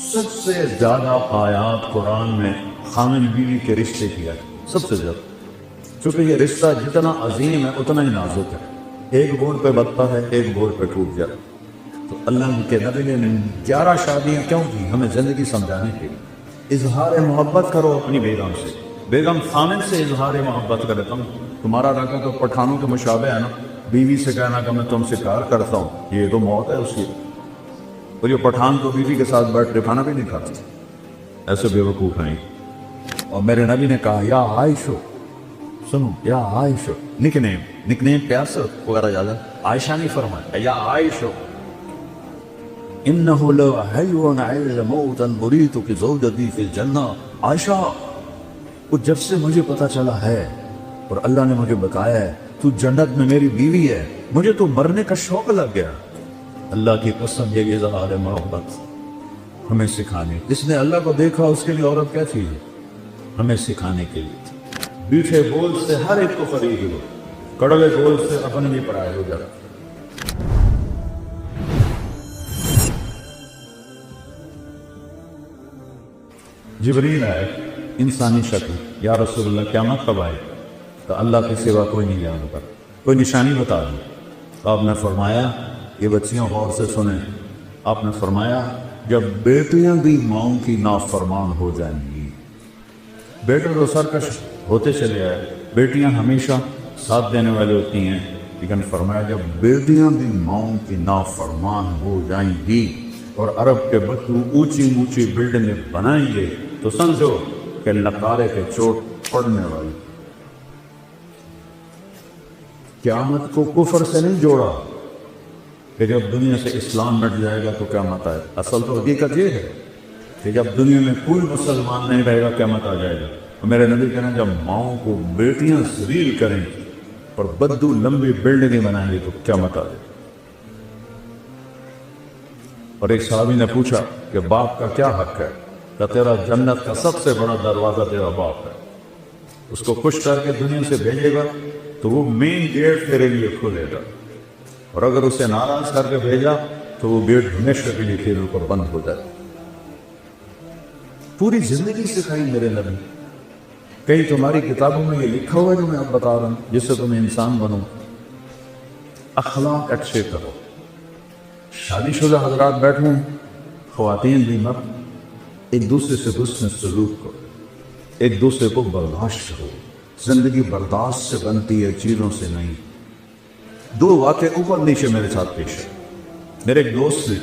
سب سے زیادہ آیات قرآن میں خامن بیوی کے رشتے کی ہے، سب سے زیادہ، چونکہ یہ رشتہ جتنا عظیم ہے اتنا ہی نازک ہے، ایک بوڑھ پہ بنتا ہے ایک بوڑھ پہ ٹوٹ جاتا ہے۔ تو اللہ کے نبی نے 11 شادیاں کیوں کی؟ ہمیں زندگی سمجھانے کے لیے۔ اظہار محبت کرو اپنی بیگم سے، بیگم خامن سے اظہار محبت کرے۔ تمہارا رکھا تو پٹھانوں کے مشابہ ہے نا، بیوی سے کہنا کہ میں تم سے پیار کرتا ہوں، یہ تو موت ہے اس کی۔ اور یہ پٹھان تو بیوی کے ساتھ بیٹھ کے کھانا بھی نہیں کھاتا، ایسے بے وقوف نہیں۔ اور میرے نبی نے کہا یا عائشہ، سنو یا عائشہ، نک نیم پیار سے وغیرہ زیادہ عائشہ نہیں فرمایا، یا عائشہ انہ لحی عز موتا مریت زوجتی فی الجنہ۔ عائشہ وہ جب سے مجھے پتا چلا ہے اور اللہ نے مجھے بتایا ہے تو جنت میں میری بیوی ہے، مجھے تو مرنے کا شوق لگ گیا۔ اللہ کی قسم یہ اظہار محبت ہمیں سکھانے، جس نے اللہ کو دیکھا اس کے لیے عورت کیا چیز ہے، ہمیں سکھانے کے لیے۔ میٹھے بول سے ہر ایک کو خرید لو، کڑوے بول سے اپنے بھی پرائے ہو جاتا۔ جبریل آئے انسانی شکل، یا رسول اللہ قیامت کب آئے؟ تو اللہ کے سوا کوئی نہیں جانتا، کوئی نشانی بتا دو۔ تو آپ نے فرمایا، یہ بچیاں غور سے سنیں، آپ نے فرمایا جب بیٹیاں بھی ماؤں کی نافرمان ہو جائیں گی۔ بیٹے تو سرکش ہوتے چلے آئے، بیٹیاں ہمیشہ ساتھ دینے والے ہوتی ہیں، لیکن فرمایا جب بیٹیاں بھی ماؤں کی نافرمان ہو جائیں گی اور عرب کے بچوں اونچی اونچی بلڈنگیں بنائیں گے تو سمجھو کہ نقارے کے چوٹ پڑنے والی۔ قیامت کو کفر سے نہیں جوڑا کہ جب دنیا سے اسلام مٹ جائے گا تو قیامت آئے، اصل تو حقیقت یہ ہے کہ جب دنیا میں کوئی مسلمان نہیں رہے گا قیامت آ جائے گا۔ اور میرے نبی کہنا جب ماؤں کو بیٹیاں ذلیل کریں اور بدو لمبی بلڈنگیں بنائیں گے تو قیامت آ جائے گا۔ اور ایک صحابی نے پوچھا کہ باپ کا کیا حق ہے؟ کہ تیرا جنت کا سب سے بڑا دروازہ تیرا باپ ہے، اس کو خوش کر کے دنیا سے بھیجے گا تو وہ مین گیٹ تیرے لیے کھولے گا، اور اگر اسے ناراض کر کے بھیجا تو وہ گیٹ ہمیشہ کے لیے تیرے اوپر بند ہو جائے۔ پوری زندگی سکھائی میرے نبی، کئی تمہاری کتابوں میں یہ لکھا ہوا ہے جو میں اب بتا رہا ہوں، جس سے تم انسان بنو، اخلاق اچھے کرو۔ شادی شدہ حضرات بیٹھوں، خواتین بھی مرد، ایک دوسرے سے حسن سلوک کرو، ایک دوسرے کو برداشت کرو۔ زندگی برداشت سے بنتی ہے، چیزوں سے نہیں۔ دو واقعے اوپر نیچے میرے ساتھ پیش ہے۔ میرے ایک دوست سے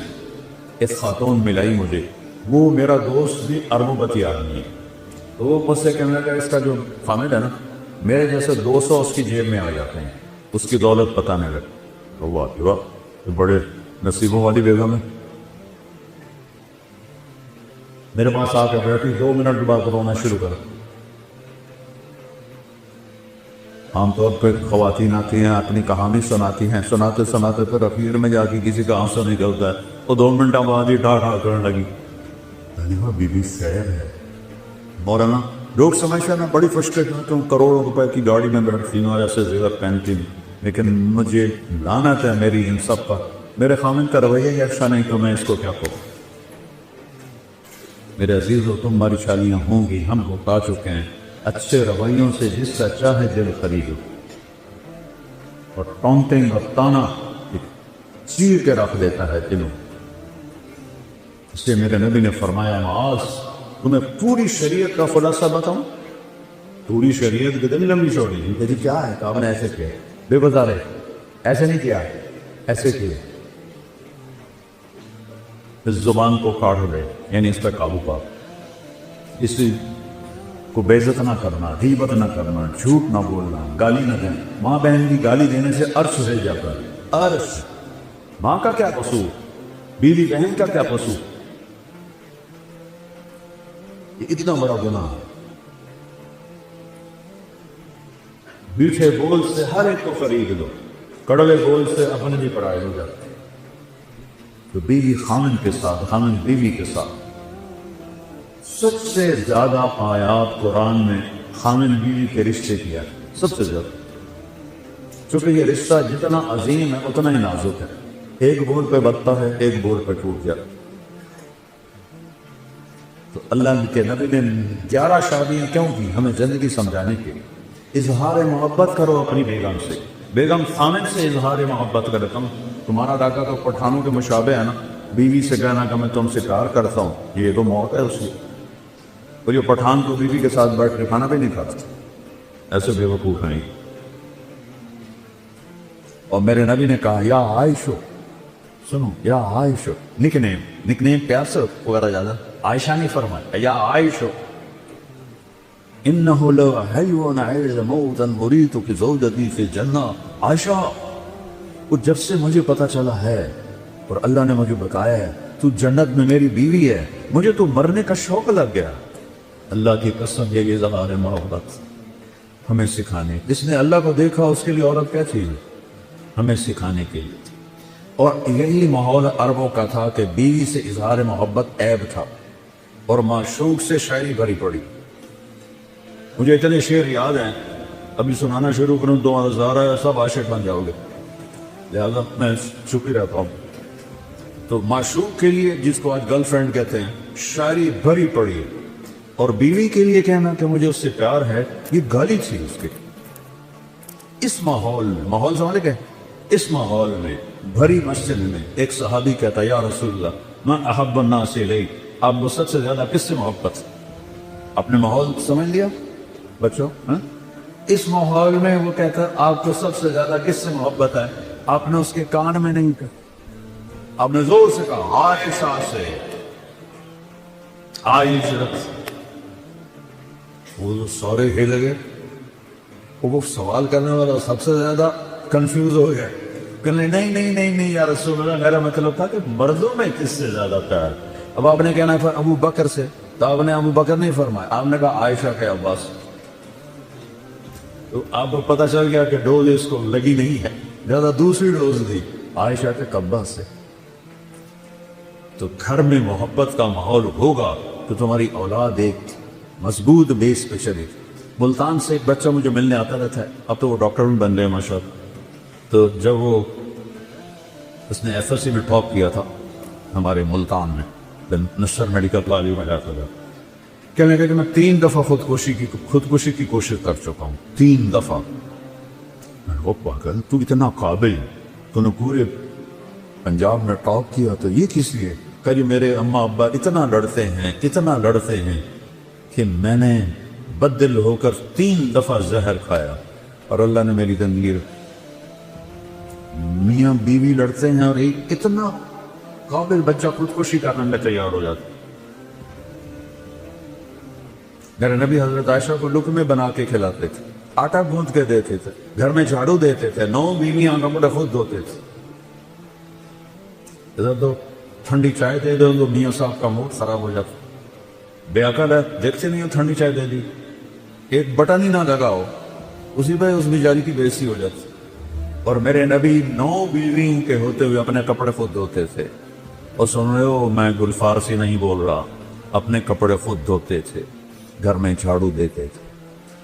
ایک خاتون ملائی مجھے، وہ میرا دوست بھی اربوبتی آدمی ہے، تو وہ مجھ سے کہنے لگا اس کا جو فامل ہے نا، میرے جیسے 200 اس کی جیب میں آ جاتے ہیں، اس کی دولت بتانے لگا۔ واہ واہ، بڑے نصیبوں والی بیگم ہے۔ میرے پاس آ کے بیٹھی، 2 منٹ بعد رونا شروع کر۔ عام طور پہ خواتین آتی ہیں، اپنی کہانی سناتی ہیں، سناتے سناتے پھر اخیر میں جا کے کسی کا آنسو نکلتا ہے، وہ 2 منٹ بعد ہی ڈھا ڈھا کرنے لگی۔ بی بی سیر ہے مولانا، لوگ سمجھتے ہیں میں بڑی فرسٹریٹ ہوتا ہوں، کروڑوں روپے کی گاڑی میں بیٹھتی ہوں اور ایسے زیور پہنتی ہوں، لیکن مجھے لعنت ہے میری ان سب پر، میرے خامن کا رویہ ہی اچھا نہیں تو میں اس کو کیا کہوں۔ میرے عزیزو، تمہاری شادیاں ہوں گی، ہم بتا چکے ہیں، اچھے رویوں سے جس کا چاہے دل خریدو، اور ٹونٹنگ اور تانا چیر کے رکھ دیتا ہے دلوں۔ اس سے میرے نبی نے فرمایا معاذ، تمہیں پوری شریعت کا خلاصہ بتاؤں؟ پوری شریعت کتنی لمبی چوڑی ہے؟ جی کیا ہے؟ آپ نے ایسے کیا، بے بازار ہے، ایسے نہیں کیا، ایسے کیا۔ اس زبان کو کاٹ لے، یعنی اس پہ قابو پا، اسی کو بے عزت نہ کرنا، غیبت نہ کرنا، جھوٹ نہ بولنا، گالی نہ دینا۔ ماں بہن کی گالی دینے سے عرش ہل جاتا ہے، عرش۔ ماں کا کیا قصور، بیوی بہن کا کیا قصور؟ یہ اتنا بڑا گناہ ہے۔ میٹھے بول سے ہر ایک کو خرید لو، کڑوے بول سے اپنے بھی پرائے ہو جاتے ہیں۔ تو بیوی خامن کے ساتھ، خامن بیوی کے ساتھ، سب سے زیادہ آیات قرآن میں خامن بیوی کے رشتے کیا ہے، سب سے زیادہ، چونکہ یہ رشتہ جتنا عظیم ہے اتنا ہی نازک ہے، ایک بول پہ بنتا ہے ایک بول پہ ٹوٹ جاتا ہے۔ تو اللہ کے نبی نے 11 شادیاں کیوں کی؟ ہمیں زندگی سمجھانے کے لیے۔ اظہار محبت کرو اپنی بیگم سے، بیگم خامن سے اظہار محبت کرے۔ تمہارا ڈاکہ تو پٹھانوں کے مشابہ ہے نا، بیوی سے کہنا کہ میں تم سے پیار کرتا ہوں، یہ تو موت ہے اس کی۔ اور یہ پٹھان کو بیوی کے ساتھ بیٹھ کے کھانا بھی نہیں کھاتا، ایسے بے وقوف ہیں۔ اور میرے نبی نے کہا یا عائشہ، سنو یا عائشہ، نک نیم پیار سے وغیرہ زیادہ عائشہ نہیں فرمایا، یا عائشہ انہو لحیون عیز موتا مریتک زوجتی فی الجنہ۔ عائشہ، وہ جب سے مجھے پتا چلا ہے اور اللہ نے مجھے بتایا ہے تو جنت میں میری بیوی ہے، مجھے تو مرنے کا شوق لگ گیا۔ اللہ کی قسم، یہ اظہار محبت ہمیں سکھانے، جس نے اللہ کو دیکھا اس کے لیے عورت کیا چیز ہے، ہمیں سکھانے کے لیے۔ اور یہی ماحول عربوں کا تھا کہ بیوی سے اظہار محبت عیب تھا، اور معشوق سے شاعری بھری پڑی۔ مجھے اتنے شعر یاد ہیں، ابھی سنانا شروع کروں 2000 سب عاشق بن جاؤ گے، لہذا میں چپ ہی رہتا ہوں۔ تو معشوق کے لیے، جس کو آج گرل فرینڈ کہتے ہیں، شاعری بھری پڑی، اور بیوی کے لیے کہنا کہ مجھے اس سے پیار ہے، یہ گالی تھی اس کے۔ اس ماحول سمجھ گئے، اس ماحول میں بھری مسجد میں ایک صحابی کہتا یا رسول اللہ من احب الناس الیک، آپ کو سب سے زیادہ کس سے محبت؟ اپنے ماحول سمجھ لیا بچوں؟ اس ماحول میں وہ کہتا آپ کو سب سے زیادہ کس سے محبت ہے؟ آپ نے اس کے کان میں نہیں کہا، آپ نے زور سے کہا عائشہ سے، عائشہ۔ وہ سارے ہل گئے، وہ سوال کرنے والا سب سے زیادہ کنفیوز ہو گیا، کہ نہیں یا رسول اللہ، میرا مطلب تھا کہ مردوں میں کس سے زیادہ پیار؟ اب آپ نے کہنا ہے ابو بکر سے، تو آپ نے ابو بکر نہیں فرمایا، آپ نے کہا عائشہ کے عباس۔ تو آپ کو پتہ چل گیا کہ ڈوز اس کو لگی نہیں ہے، زیادہ دوسری ڈوز دی عائشہ کے عباس سے۔ تو گھر میں محبت کا ماحول ہوگا تو تمہاری اولاد ایک مضبوط بیس پہ چلے۔ ملتان سے ایک بچہ مجھے ملنے آتا رہتا ہے، اب تو وہ ڈاکٹر بھی بن رہے ہیں ماشاءاللہ۔ تو جب اس نے ایف ایس سی میں ٹاپ کیا تھا ہمارے ملتان میں، نصر میڈیکل کالج میں جاتا تھا، کہنے لگا کہ میں 3 دفعہ خودکشی کی کوشش کر چکا ہوں، 3 دفعہ۔ وہ پاگل، تو اتنا قابل، تو نے پورے پنجاب میں ٹاپ کیا، تو یہ کس لیے؟ کہ میرے اماں ابا اتنا لڑتے ہیں کہ میں نے بدل ہو کر 3 دفعہ زہر کھایا، اور اللہ نے میری تنگیر۔ میاں بیوی لڑتے ہیں اور ایک اتنا قابل بچہ خودکشی کرنے میں تیار ہو جاتا۔ میرے نبی حضرت عائشہ کو لقمے بنا کے کھلاتے تھے، آٹا گوندھ کے دیتے تھے، گھر میں جھاڑو دیتے تھے، 9 بیویاں کپڑے خود دھوتے تھے۔ ادھر تو ٹھنڈی چائے دے دو تو میاں صاحب کا موڈ خراب ہو جاتا، بے عقل ہے، دیکھتے نہیں ہو ٹھنڈی چائے دے دی، ایک بٹن ہی نہ لگاؤ، اسی پہ اس بیچاری کی بے عزتی ہو جاتی۔ اور میرے نبی 9 بیویوں کے ہوتے ہوئے اپنے کپڑے خود دھوتے تھے۔ اور سن رہے ہو، میں گل فارسی نہیں بول رہا، اپنے کپڑے خود دھوتے تھے، گھر میں جھاڑو دیتے تھے۔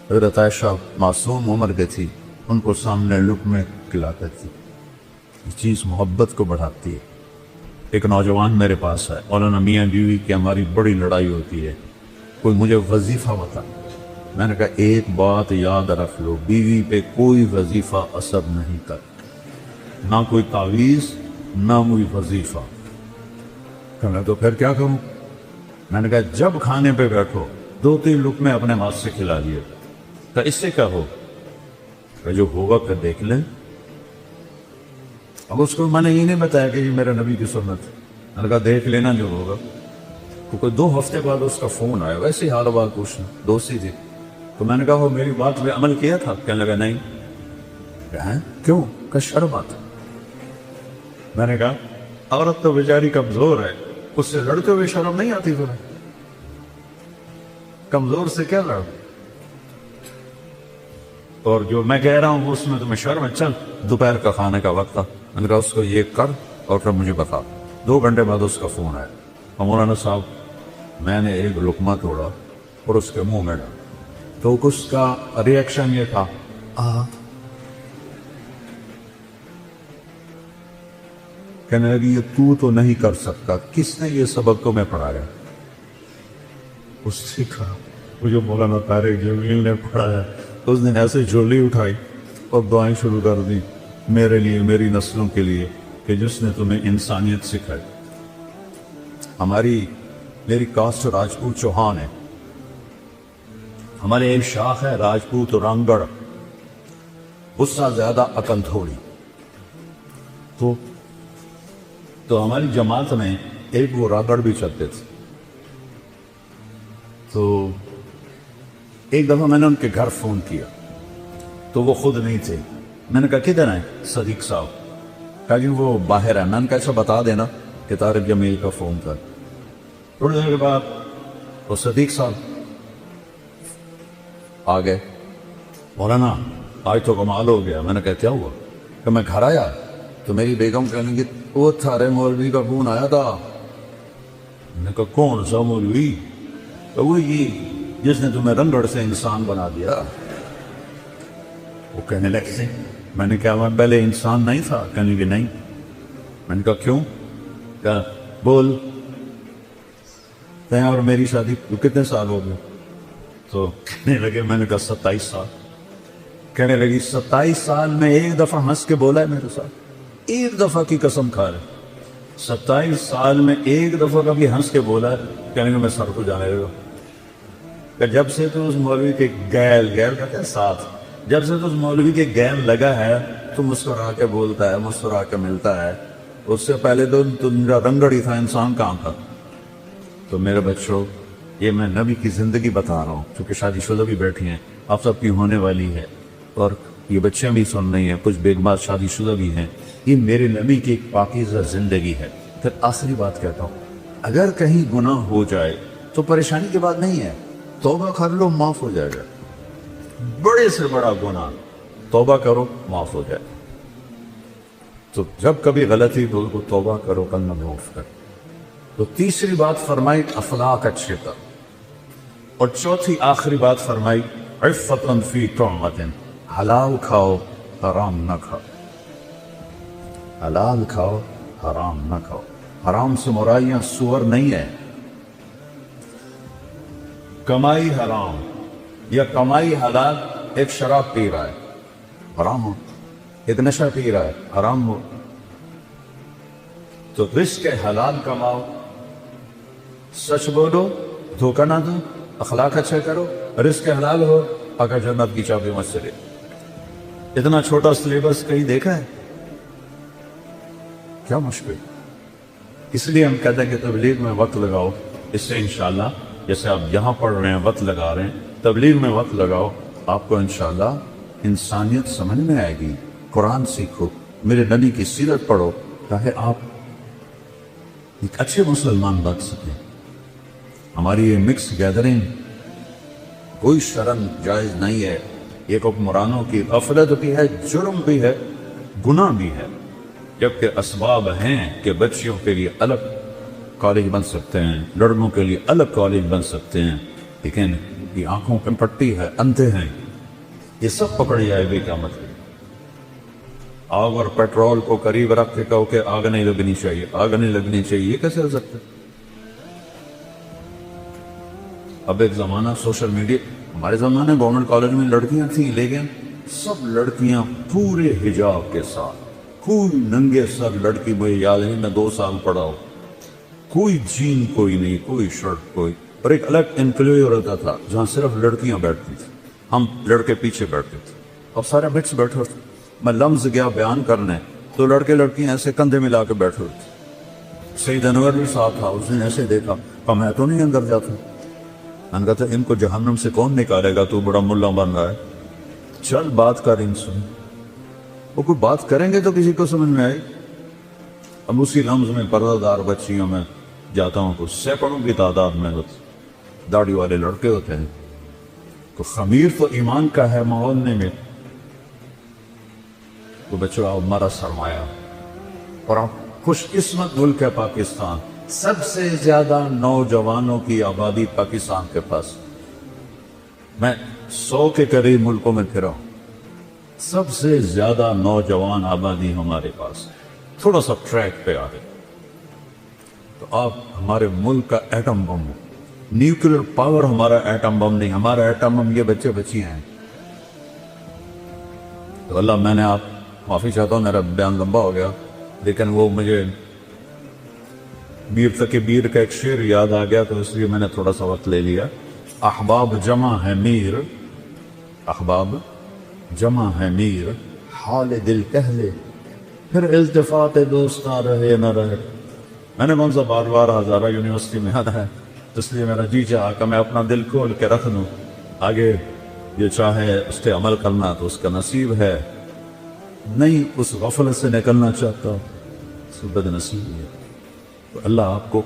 حضرت عائشہ معصوم عمر کے تھی، ان کو سامنے لقمے کھلاتے تھی۔ یہ چیز محبت کو بڑھاتی ہے۔ ایک نوجوان میرے پاس ہے، مولانا میاں بیوی کی ہماری بڑی لڑائی ہوتی ہے، کوئی مجھے وظیفہ بتا۔ میں نے کہا ایک بات یاد رکھ لو، بیوی پہ کوئی وظیفہ اثر نہیں کرتا، نہ کوئی تعویذ نہ کوئی وظیفہ۔ کہنا تو پھر کیا کروں؟ میں نے کہا جب کھانے پہ بیٹھو 2-3 لقمے اپنے ہاتھ سے کھلا دیے، تو اس سے کیا ہو؟ جو ہوگا پھر دیکھ لیں۔ اب اس کو میں نے یہ نہیں بتایا کہ یہ میرے نبی کی سنت ہے، میں نے کہا دیکھ لینا جو ہوگا۔ تو کوئی 2 ہفتے بعد اس کا فون آیا، ویسے ہی حال بات پوچھنا، دوستی تھی۔ تو میں نے کہا وہ میری بات پہ عمل کیا تھا؟ کہنے لگا نہیں۔ کیوں؟ کہ شرم آتا۔ میں نے کہا عورت تو بیچاری کمزور ہے، اس سے لڑتے ہوئے شرم نہیں آتی؟ پھر کمزور سے کیا لڑ؟ اور جو میں کہہ رہا ہوں اس میں تمہیں شرم ہے؟ چل دوپہر کا کھانے کا وقت تھا، میں نے کہا اس کو یہ کر اور پھر مجھے بتا۔ 2 گھنٹے بعد اس کا فون آیا، مولانا صاحب میں نے ایک لقمہ توڑا اور اس کے منہ میں ڈالا۔ تو اس کا ریئیکشن یہ تھا کہنے لگی یہ تو نہیں کر سکتا، کس نے یہ سبق تمہیں پڑھایا؟ اس سیکھا وہ جو مولانا طارق جمیل نے پڑھایا. اس نے ایسے جھولی اٹھائی اور دعائیں شروع کر دی میرے لیے, میری نسلوں کے لیے, کہ جس نے تمہیں انسانیت سکھائی. میری کاسٹ راجپوت چوہان ہے. ہمارے ایک شاخ ہے راجپوت رنگڑ, اس سے زیادہ عقل تھوڑی. تو ہماری جماعت میں ایک وہ راگڑ بھی چلتے تھے. تو ایک دفعہ میں نے ان کے گھر فون کیا تو وہ خود نہیں تھے. میں نے کہا کدھر ہیں صدیق صاحب؟ کہا کہ وہ باہر ہے. میں نے کہا ایسا بتا دینا کہ طارق جمیل کا فون کر. تھوڑی دیر کے بعد وہ صدیق صاحب آ گئے. مولانا آج تو کمال ہو گیا. میں نے کہا کیا ہوا؟ کہ میں گھر آیا تو میری بیگم کہنے لگی وہ تھارے مولوی کا فون آیا تھا. میں نے کہا کون سا مولوی؟ تو وہی جس نے تمہیں رنگڑ سے انسان بنا دیا. وہ کہنے لگے میں نے کہا میں پہلے انسان نہیں تھا. کہنے لگے نہیں. میں نے کہا کیوں؟ کہا بول. اور میری شادی کتنے سال ہو گئے؟ تو کہنے لگے میں نے کہا 27 سال. کہنے لگی 27 سال میں ایک دفعہ ہنس کے بولا ہے میرے ساتھ؟ ایک دفعہ کی قسم کھا رہے. 27 سال میں ایک دفعہ کبھی ہنس کے بولا ہے؟ کہنے لگے میں سر کو جانے لگا کہ جب سے تو اس مولوی کے گیل کہتے ہیں ساتھ, جب سے تو اس مولوی کے گیل لگا ہے تو مسکرا کے بولتا ہے, مسکرا کے ملتا ہے. اس سے پہلے تو میرا رنگڑ ہی تھا, انسان کہاں تھا. تو میرے بچوں یہ میں نبی کی زندگی بتا رہا ہوں, چونکہ شادی شدہ بھی بیٹھی ہیں, آپ سب کی ہونے والی ہے, اور یہ بچیاں بھی سن رہی ہیں, کچھ بیگمات شادی شدہ بھی ہیں. یہ میرے نبی کی ایک پاکیزہ زندگی ہے. پھر آخری بات کہتا ہوں, اگر کہیں گناہ ہو جائے تو پریشانی کی بات نہیں ہے, توبہ کر لو معاف ہو جائے گا. بڑے سے بڑا گناہ توبہ کرو معاف ہو جائے. تو جب کبھی غلطی تو توبہ کرو, کرنا معاف کر. تو تیسری بات فرمائی اخلاق اچھے کر, اور چوتھی آخری بات فرمائی عفتاً فی طعمۃ, حلال کھاؤ حرام نہ کھاؤ. حلال کھاؤ حرام نہ کھاؤ. حرام سے مرائیاں سور نہیں ہے. کمائی حرام یا کمائی حلال, ایک شراب پی رہا ہے حرام ہو, ایک نشہ پی رہا ہے حرام ہو. تو رزق حلال کماؤ, سچ بولو, دھوکہ نہ دو, اخلاق اچھا کرو, رزق حلال ہو, اگر جنت کی چابی مجھ سے لے. اتنا چھوٹا سلیبس کہیں دیکھا ہے؟ کیا مشکل. اس لیے ہم کہتے ہیں کہ تبلیغ میں وقت لگاؤ. اس سے انشاءاللہ جیسے آپ یہاں پڑھ رہے ہیں وقت لگا رہے ہیں, تبلیغ میں وقت لگاؤ, آپ کو انشاءاللہ انسانیت سمجھ میں آئے گی. قرآن سیکھو, میرے نبی کی سیرت پڑھو, تاکہ آپ ایک اچھے مسلمان بن سکیں. ہماری یہ مکس گیدرنگ کوئی شرم جائز نہیں ہے. یہ حکمرانوں کی غفلت بھی ہے, جرم بھی ہے, گناہ بھی ہے. جبکہ اسباب ہیں کہ بچیوں کے لیے الگ کالج بن سکتے ہیں, لڑکوں کے لیے الگ کالج بن سکتے ہیں, لیکن یہ آنکھوں پہ پٹی ہے, اندھے ہیں, یہ سب پکڑ جائے گی کیا مطلب. آگ اور پیٹرول کو قریب رکھ کے کہو کہ آگ نہیں لگنی چاہیے, آگ نہیں لگنی چاہیے, یہ کیسے ہو سکتا ہے. اب ایک زمانہ سوشل میڈیا, ہمارے زمانے گورنمنٹ کالج میں لڑکیاں تھیں, لیکن سب لڑکیاں پورے حجاب کے ساتھ, کوئی ننگے سر لڑکی, مجھے یاد ہے میں 2 سال پڑھا ہوں, کوئی جین کوئی نہیں, کوئی شرٹ کوئی. اور ایک الگ انکلیو رہتا تھا جہاں صرف لڑکیاں بیٹھتی تھیں, ہم لڑکے پیچھے بیٹھتے تھے. اب سارے مکس بیٹھے تھے. میں لمز گیا بیان کرنے تو لڑکے لڑکیاں ایسے کندھے ملا کے بیٹھے تھے. سید انور بھی ساتھ تھا, اس نے ایسے دیکھا, کہا میں تو نہیں اندر جاتا. میں نے کہا ان کو جہنم سے کون نکالے گا, تو بڑا ملا بن رہا ہے, چل بات کر ان سے. وہ کوئی بات کریں گے تو کسی کو سمجھ میں آئے. اب اسی لمز میں پردہ دار بچیوں میں جاتا ہوں تو سینکڑوں کی تعداد میں داڑھی والے لڑکے ہوتے ہیں. تو خمیر تو ایمان کا ہے محولنے میں. تو بچوں ہمارا سرمایہ, اور آپ خوش قسمت ملک ہے پاکستان. سب سے زیادہ نوجوانوں کی آبادی پاکستان کے پاس. میں 100 کے قریب ملکوں میں پھرا ہوں, سب سے زیادہ نوجوان آبادی ہمارے پاس. تھوڑا سا ٹریک پہ آ گئے تو آپ ہمارے ملک کا ایٹم بم ہو. نیوکلیر پاور ہمارا ایٹم بم نہیں، ہمارا ایٹم بم یہ بچے بچیاں ہیں. تو اللہ میں نے آپ معافی چاہتا ہوں، میرا بیان لمبا ہو گیا، لیکن وہ مجھے میر تقی میر کا ایک شعر یاد آ گیا تو اس لیے میں نے تھوڑا سا وقت لے لیا. احباب جمع ہے میر، احباب جمع ہے میر، حال دل کہہ لے پھر التفات دوستاں رہے نہ رہے. میں نے منظر بار بار ہزارہ یونیورسٹی میں آنا ہے، اس لیے میرا جی چاہا کہ میں اپنا دل کھول کے رکھ دوں، آگے یہ چاہے اس پہ عمل کرنا تو اس کا نصیب ہے، نہیں اس غفلت سے نکلنا چاہتا اس کو بد نصیبی ہے. تو اللہ آپ کو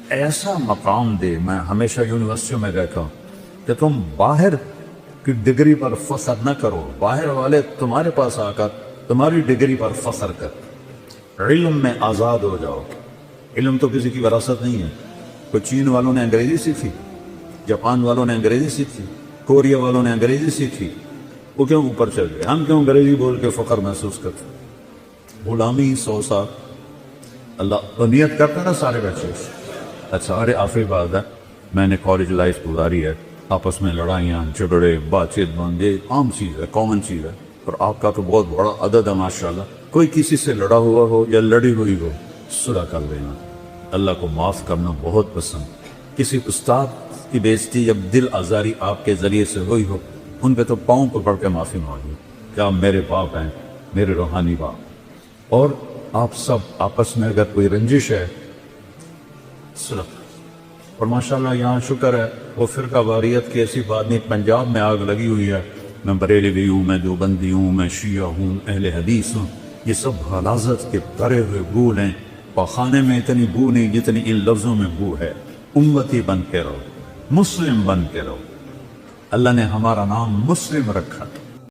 ایسا مقام دے. میں ہمیشہ یونیورسٹیوں میں کہتا ہوں کہ تم باہر کی ڈگری پر فخر نہ کرو، باہر والے تمہارے پاس آ کر تمہاری ڈگری پر فخر کر، علم میں آزاد ہو جاؤ. علم تو کسی کی وراثت نہیں ہے. کوئی چین والوں نے انگریزی سیکھی، جاپان والوں نے انگریزی سیکھی، کوریا والوں نے انگریزی سیکھی، وہ کیوں اوپر چل گئے؟ ہم کیوں انگریزی بول کے فخر محسوس کرتے؟ غلامی 100 سال اللہ نیت کرتا نا سارے بچے. اچھا، ارے آخری بات ہے، میں نے کالج لائف گزاری ہے، آپس میں لڑائیاں جھگڑے بات چیت بند، یہ عام چیز ہے، کامن چیز ہے. اور آپ کا تو بہت بڑا عدد ہے ماشاءاللہ. کوئی کسی سے لڑا ہوا ہو یا لڑی ہوئی ہو، صلح کر لینا. اللہ کو معاف کرنا بہت پسند. کسی استاد کی بےزتی یا دل آزاری آپ کے ذریعے سے ہوئی ہو، ان پہ تو پاؤں پکڑ کے معافی مانگی. کیا میرے باپ ہیں، میرے روحانی باپ. اور آپ سب آپس میں اگر کوئی رنجش ہے، صلح. اور ماشاءاللہ یہاں شکر ہے وہ فرقہ واریت کی ایسی بات نہیں. پنجاب میں آگ لگی ہوئی ہے، میں بریلوی ہوں، میں دیوبندی ہوں، میں شیعہ ہوں، اہل حدیث ہوں، یہ سب غلاظت کے بھرے ہوئے بھول ہیں. پخانے میں اتنی بو نہیں جتنی ان لفظوں میں بو ہے. امتی بن کے رہو، مسلم بن کے رہو. اللہ نے ہمارا نام مسلم رکھا.